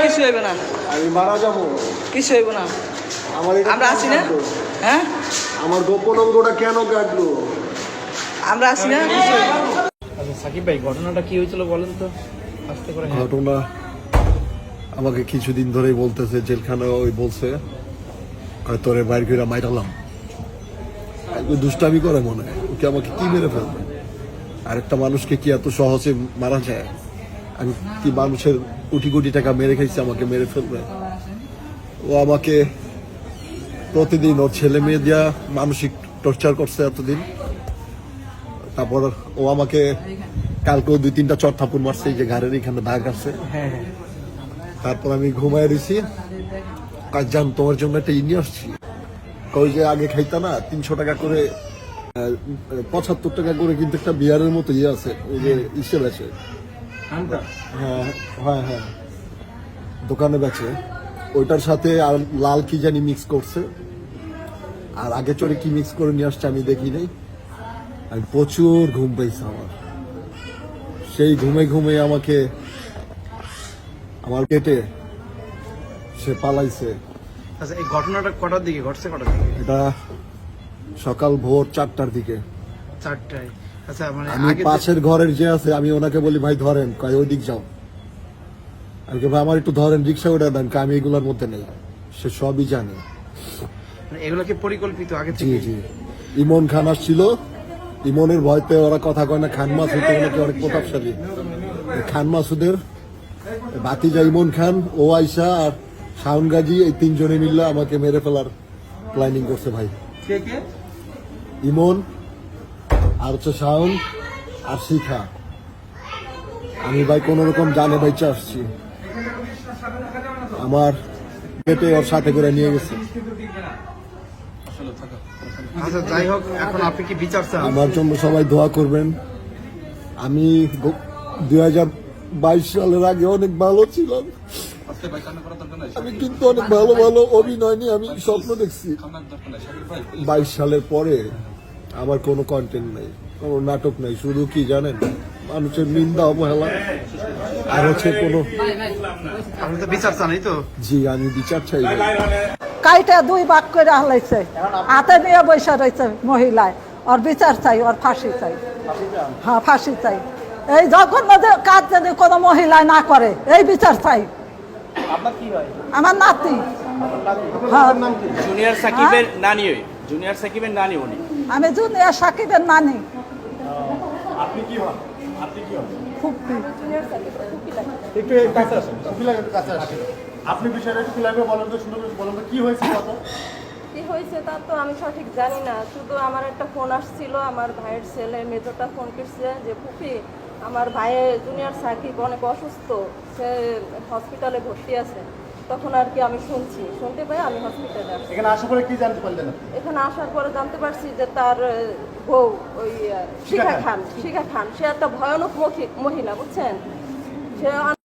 কিছু হইবে না, আমি মারা যাব। কিছু হইব না, আমার এটা আমরা আছি না? হ্যাঁ, আমার গোপন অঙ্গটা কেন কাটলো? আমরা আছি না? কিছু হইব না। আচ্ছা সাকিব ভাই, ঘটনাটা কি হয়েছিল বলেন তো আস্তে করে। ঘটনা আমাকে কিছুদিন ধরেই বলতেছে, জেলখানা ওই বলছে তোরে বাইর করে মাইরালাম। দুষ্টামি করে মনে হয়, ওকে আমাকে কি মেরে ফেলবে? আরেকটা মানুষকে কি এত সহজে মারা যায়? আমি কি মানুষের কোটি কোটি টাকা মেরে খাইছি, আমাকে মেরে ফেলবে? ও আমাকে প্রতিদিন ওর ছেলে মেয়ে দিয়া মানসিক টর্চার করছে এতদিন। তারপর ও আমাকে কালকেও 2-3টা চট থাপুর মারছে, এই যে ঘাড়ের এখানে দাগ আছে। তারপর আমি ঘুমায় রয়েছি, কাজ জান তোমার জন্য একটা নিয়ে আসছি। কই যে আগে খাইতা না 300 টাকা করে, 75 টাকা করে কিন্তু একটা বিয়ারের মতো ইয়ে আছে, ওই যে ইসে বেচে। হ্যাঁ হ্যাঁ হ্যাঁ, দোকানে বেচে। ওইটার সাথে আর লাল কি জানি মিক্স করছে, আর আগে চড়ে কি মিক্স করে নিয়ে আসছে আমি দেখি নাই। আমি প্রচুর ঘুম পাইছি আমার, সেই ঘুমে ঘুমে আমাকে আমার পেটে সে পালাইছে। আচ্ছা এই ঘটনাটা কটার দিকে ঘটছে, কটার দিকে? এটা সকাল ভোর 4টার দিকে। 4টায়। আচ্ছা মানে আমি আগে পাশের ঘরের যে আছে, আমি ওনাকে বলি ভাই ধরেন, কয় ওই দিক যাও। আমি কি ভাই আমার একটু ধরেন, রিক্সা ওটা দেন, আমি এগুলোর মধ্যে নেই। সে সবই জানে। মানে এগুলো কি পরিকল্পিত আগে জি থেকে? জি, ইমন খান আসছিল, ইমনের ভয়তে ওরা কথা কয় না। খান মাসুদ নাকি অনেক প্রতাপশালী। খান মাসুদের ভাতিজা ইমন খান, ও আইসা আর শাওন গাজী, এই 3 জনে মিললে আমাকে মেরে ফেলার প্ল্যানিং করছে ভাই। কে কে? ইমন আর হচ্ছে শাওন আর শিখা। আমি ভাই কোন রকম জানে বাইচা আসছি, আমার পেটে ওর সাথে করে নিয়ে গেছে। আচ্ছা যাই হোক, এখন আপনি কি বিচার চান? আমার জন্য সবাই দোয়া করবেন। আমি 2022 সালের আগে অনেক ভালো ছিলাম, আমি কিন্তু অনেক ভালো ভালো অভিনয় নিয়ে আমি স্বপ্ন দেখছি। 22 সালের পরে আমার কোনো কন্টেন্ট নাই, কোনো নাটক নাই, শুধু কি জানেন, মানুষের নিন্দা অবহেলা আর হচ্ছে কোনো। আপনি তো বিচার চান, এই তো? জি, আমি বিচার চাই। কাইটা 2 ভাগ করে হালাইছে, হাতে নিয়ে বসে রয়েছে মহিলায়। ওর বিচার চাই, ওর ফাঁসি চাই। হ্যাঁ ফাঁসি চাই। এই যখন কাজ যদি কোনো মহিলায় না করে, এই বিচার চাই। আমার নাতি। হ্যাঁ জুনিয়র সাকিবের নানি, ওই জুনিয়র সাকিবের নানি উনি। আমি জুনিয়র সাকিবের নানি। আপনি কি হন? আপনি কি হন? ফুপি। একটু কাছে আসেন, একটু কাছে আসেন। আপনি বিষয়টা একটু ক্লিয়ার বলেন তো, সুন্দর করে বলেন তো কি হয়েছে কথা। কি হয়েছে তা তো আমি সঠিক জানি না, শুধু আমার একটা ফোন আসছিল, আমার ভাইয়ের ছেলে মেজরটা ফোন করছে যে ফুফি আমার ভাইয়ের জুনিয়র সাকিব অনেক অসুস্থ, সে হসপিটালে ভর্তি আছে। তখন আর কি আমি শুনতে পাই আমি হসপিটালে আসছি। এখানে আসার পরে কি জানতে পারলেন আপনি? এখানে আসার পরে জানতে পারছি যে তার বউ ওই শিখা খান, সে একটা ভয়ানক মহিলা, বুঝছেন। সে